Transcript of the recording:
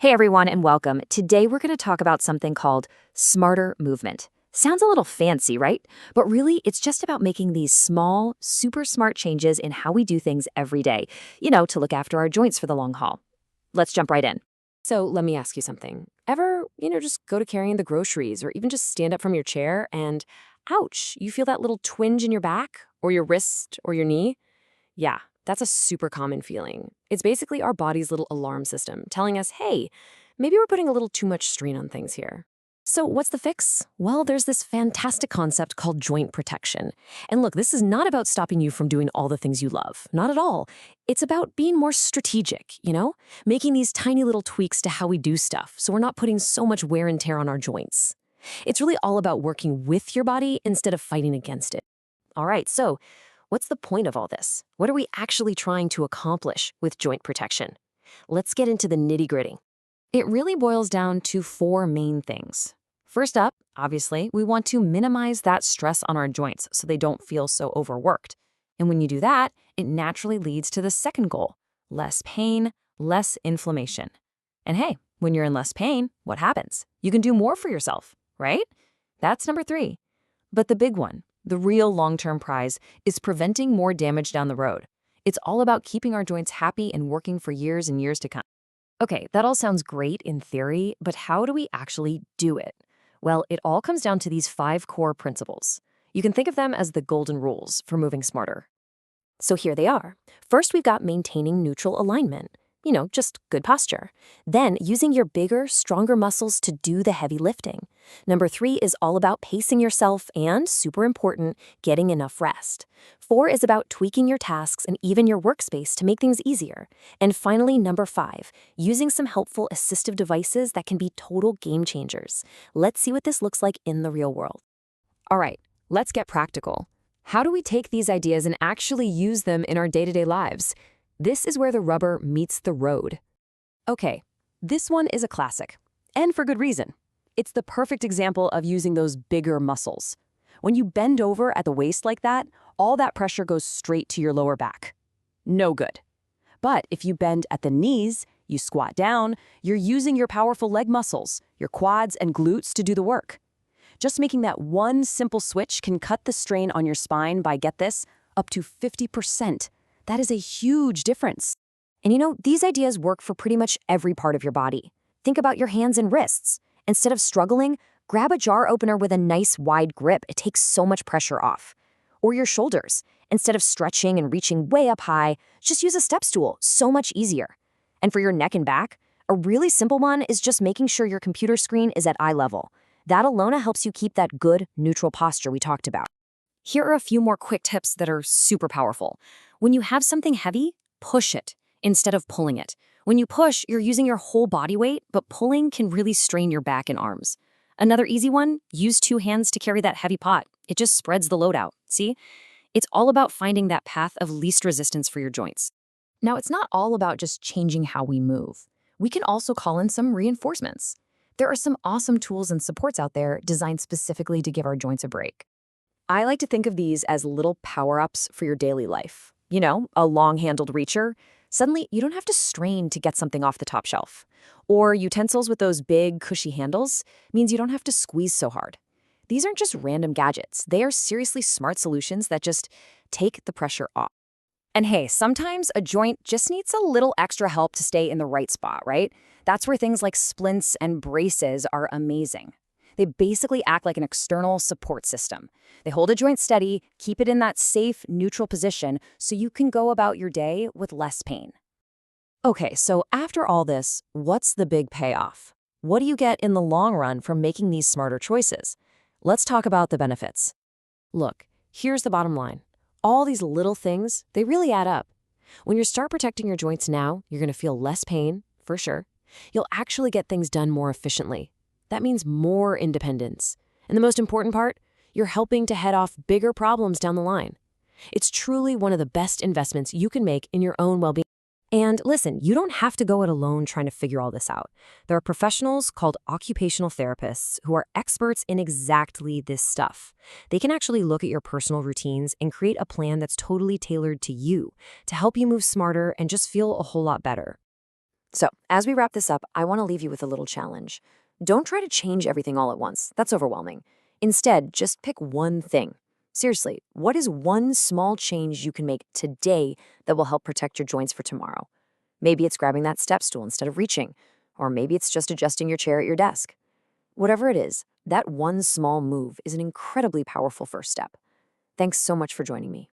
Hey everyone, and welcome. Today we're going to talk about something called smarter movement. Sounds a little fancy, right? But really, it's just about making these small, super smart changes in how we do things every day, to look after our joints for the long haul. Let's jump right in. So let me ask you something. Ever, just go to carrying the groceries or even just stand up from your chair and ouch, you feel that little twinge in your back or your wrist or your knee? Yeah, that's a super common feeling. It's basically our body's little alarm system telling us, hey, maybe we're putting a little too much strain on things here. So what's the fix? Well, there's this fantastic concept called joint protection. And look, this is not about stopping you from doing all the things you love. Not at all. It's about being more strategic, making these tiny little tweaks to how we do stuff so we're not putting so much wear and tear on our joints. It's really all about working with your body instead of fighting against it. All right, so what's the point of all this? What are we actually trying to accomplish with joint protection? Let's get into the nitty-gritty. It really boils down to four main things. First up, obviously, we want to minimize that stress on our joints so they don't feel so overworked. And when you do that, it naturally leads to the second goal: less pain, less inflammation. And hey, when you're in less pain, what happens? You can do more for yourself, right? That's number three. But the big one, the real long-term prize, is preventing more damage down the road. It's all about keeping our joints happy and working for years and years to come. Okay, that all sounds great in theory, but how do we actually do it? Well, it all comes down to these 5 core principles. You can think of them as the golden rules for moving smarter. So here they are. First, we've got maintaining neutral alignment. Just good posture. Then, using your bigger, stronger muscles to do the heavy lifting. Number 3 is all about pacing yourself and, super important, getting enough rest. 4 is about tweaking your tasks and even your workspace to make things easier. And finally, number 5, using some helpful assistive devices that can be total game changers. Let's see what this looks like in the real world. All right, let's get practical. How do we take these ideas and actually use them in our day-to-day lives? This is where the rubber meets the road. Okay, this one is a classic, and for good reason. It's the perfect example of using those bigger muscles. When you bend over at the waist like that, all that pressure goes straight to your lower back. No good. But if you bend at the knees, you squat down, you're using your powerful leg muscles, your quads and glutes to do the work. Just making that one simple switch can cut the strain on your spine by, get this, up to 50%. That is a huge difference. And these ideas work for pretty much every part of your body. Think about your hands and wrists. Instead of struggling, grab a jar opener with a nice wide grip. It takes so much pressure off. Or your shoulders. Instead of stretching and reaching way up high, just use a step stool. So much easier. And for your neck and back, a really simple one is just making sure your computer screen is at eye level. That alone helps you keep that good, neutral posture we talked about. Here are a few more quick tips that are super powerful. When you have something heavy, push it instead of pulling it. When you push, you're using your whole body weight, but pulling can really strain your back and arms. Another easy one, use 2 hands to carry that heavy pot. It just spreads the load out, see? It's all about finding that path of least resistance for your joints. Now, it's not all about just changing how we move. We can also call in some reinforcements. There are some awesome tools and supports out there designed specifically to give our joints a break. I like to think of these as little power-ups for your daily life. A long-handled reacher. Suddenly, you don't have to strain to get something off the top shelf. Or utensils with those big, cushy handles means you don't have to squeeze so hard. These aren't just random gadgets. They are seriously smart solutions that just take the pressure off. And hey, sometimes a joint just needs a little extra help to stay in the right spot, right? That's where things like splints and braces are amazing. They basically act like an external support system. They hold a joint steady, keep it in that safe, neutral position so you can go about your day with less pain. Okay, so after all this, what's the big payoff? What do you get in the long run from making these smarter choices? Let's talk about the benefits. Look, here's the bottom line. All these little things, they really add up. When you start protecting your joints now, you're going to feel less pain, for sure. You'll actually get things done more efficiently. That means more independence. And the most important part, you're helping to head off bigger problems down the line. It's truly one of the best investments you can make in your own well-being. And listen, you don't have to go it alone trying to figure all this out. There are professionals called occupational therapists who are experts in exactly this stuff. They can actually look at your personal routines and create a plan that's totally tailored to you to help you move smarter and just feel a whole lot better. So, as we wrap this up, I want to leave you with a little challenge. Don't try to change everything all at once. That's overwhelming. Instead, just pick one thing. Seriously, what is one small change you can make today that will help protect your joints for tomorrow? Maybe it's grabbing that step stool instead of reaching, or maybe it's just adjusting your chair at your desk. Whatever it is, that one small move is an incredibly powerful first step. Thanks so much for joining me.